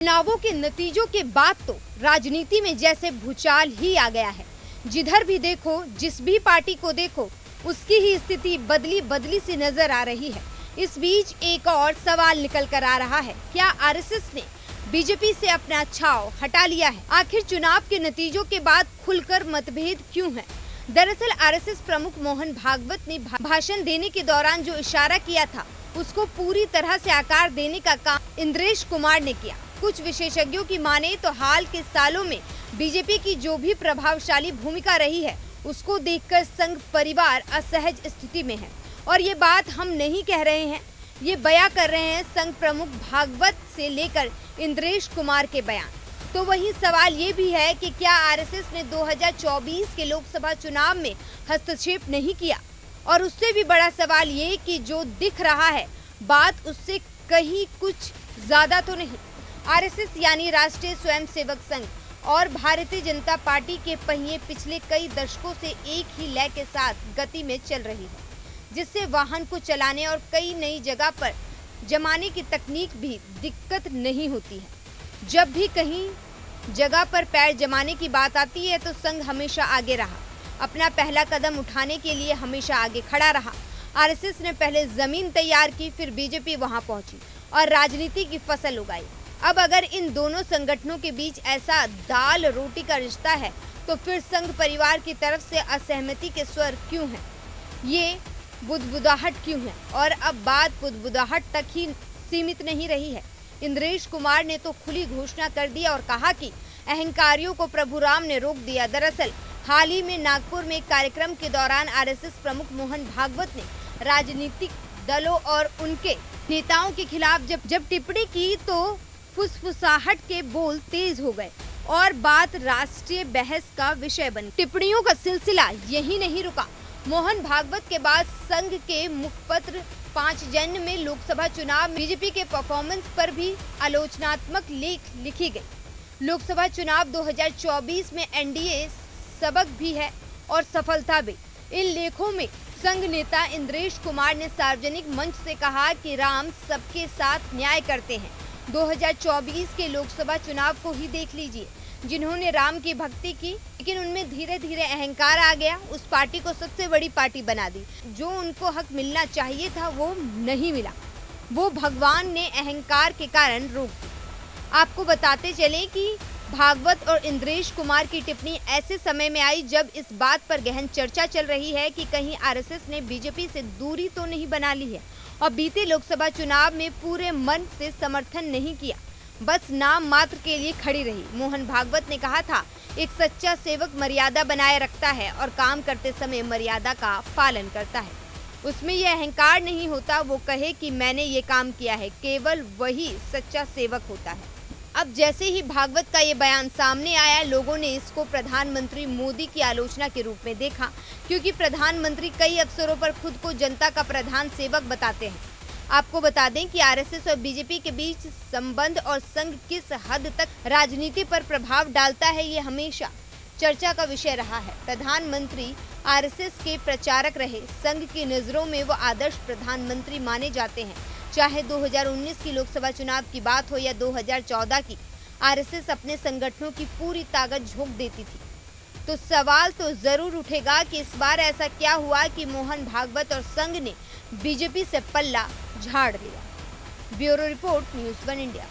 चुनावों के नतीजों के बाद तो राजनीति में जैसे भूचाल ही आ गया है। जिधर भी देखो, जिस भी पार्टी को देखो, उसकी ही स्थिति बदली बदली सी नजर आ रही है। इस बीच एक और सवाल निकल कर आ रहा है, क्या आरएसएस ने बीजेपी से अपना छाव हटा लिया है? आखिर चुनाव के नतीजों के बाद खुलकर मतभेद क्यों है? दरअसल आरएसएस प्रमुख मोहन भागवत ने भाषण देने के दौरान जो इशारा किया था, उसको पूरी तरह से आकार देने का काम इंद्रेश कुमार ने किया। कुछ विशेषज्ञों की माने तो हाल के सालों में बीजेपी की जो भी प्रभावशाली भूमिका रही है, उसको देखकर संघ परिवार असहज स्थिति में है। और ये बात हम नहीं कह रहे हैं, ये बयां कर रहे हैं संघ प्रमुख भागवत से लेकर इंद्रेश कुमार के बयान। तो वही सवाल ये भी है कि क्या आरएसएस ने 2024 के लोकसभा चुनाव में हस्तक्षेप नहीं किया? और उससे भी बड़ा सवाल ये कि जो दिख रहा है, बात उससे कहीं कुछ ज्यादा तो नहीं। आरएसएस यानी राष्ट्रीय स्वयंसेवक संघ और भारतीय जनता पार्टी के पहिए पिछले कई दशकों से एक ही लय के साथ गति में चल रही है, जिससे वाहन को चलाने और कई नई जगह पर जमाने की तकनीक भी दिक्कत नहीं होती है। जब भी कहीं जगह पर पैर जमाने की बात आती है तो संघ हमेशा आगे रहा, अपना पहला कदम उठाने के लिए हमेशा आगे खड़ा रहा। आरएसएस ने पहले जमीन तैयार की, फिर बीजेपी वहां पहुंची और राजनीति की फसल उगाई। अब अगर इन दोनों संगठनों के बीच ऐसा दाल रोटी का रिश्ता है, तो फिर संघ परिवार की तरफ से असहमति के स्वर क्यों हैं? ये बुदबुदाहट क्यों है? और अब बात बुदबुदाहट तक ही सीमित नहीं रही है। इंद्रेश कुमार ने तो खुली घोषणा कर दिया और कहा कि अहंकारियों को प्रभु राम ने रोक दिया। दरअसल हाल ही में नागपुर में एक कार्यक्रम के दौरान आरएसएस प्रमुख मोहन भागवत ने राजनीतिक दलों और उनके नेताओं के खिलाफ जब टिप्पणी की तो फुसफुसाहट के बोल तेज हो गए और बात राष्ट्रीय बहस का विषय बनी। टिप्पणियों का सिलसिला यही नहीं रुका। मोहन भागवत के बाद संघ के मुखपत्र 5 जन में लोकसभा चुनाव में बीजेपी के परफॉर्मेंस पर भी आलोचनात्मक लेख लिखी गई। लोकसभा चुनाव 2024 में एनडीए सबक भी है और सफलता भी। इन लेखों में संघ नेता इंद्रेश कुमार ने सार्वजनिक मंच से कहा कि राम सबके साथ न्याय करते हैं। 2024 के लोकसभा चुनाव को ही देख लीजिए, जिन्होंने राम की भक्ति की, लेकिन उनमें धीरे धीरे अहंकार आ गया, उस पार्टी को सबसे बड़ी पार्टी बना दी। जो उनको हक मिलना चाहिए था वो नहीं मिला, वो भगवान ने अहंकार के कारण रोक दी। आपको बताते चलें कि भागवत और इंद्रेश कुमार की टिप्पणी ऐसे समय में आई जब इस बात पर गहन चर्चा चल रही है कि कहीं आरएसएस ने बीजेपी से दूरी तो नहीं बना ली है और बीते लोकसभा चुनाव में पूरे मन से समर्थन नहीं किया, बस नाम मात्र के लिए खड़ी रही। मोहन भागवत ने कहा था, एक सच्चा सेवक मर्यादा बनाए रखता है और काम करते समय मर्यादा का पालन करता है। उसमें यह अहंकार नहीं होता वो कहे कि मैंने ये काम किया है, केवल वही सच्चा सेवक होता है। अब जैसे ही भागवत का ये बयान सामने आया, लोगों ने इसको प्रधानमंत्री मोदी की आलोचना के रूप में देखा, क्योंकि प्रधानमंत्री कई अवसरों पर खुद को जनता का प्रधान सेवक बताते हैं। आपको बता दें कि आरएसएस और बीजेपी के बीच संबंध और संघ किस हद तक राजनीति पर प्रभाव डालता है, ये हमेशा चर्चा का विषय रहा है। प्रधानमंत्री आरएसएस के प्रचारक रहे, संघ की नजरों में वो आदर्श प्रधानमंत्री माने जाते हैं। चाहे 2019 की लोकसभा चुनाव की बात हो या 2014 की, आरएसएस अपने संगठनों की पूरी ताकत झोंक देती थी। तो सवाल तो जरूर उठेगा कि इस बार ऐसा क्या हुआ कि मोहन भागवत और संघ ने बीजेपी से पल्ला झाड़ लिया। Bureau report, news 1 India.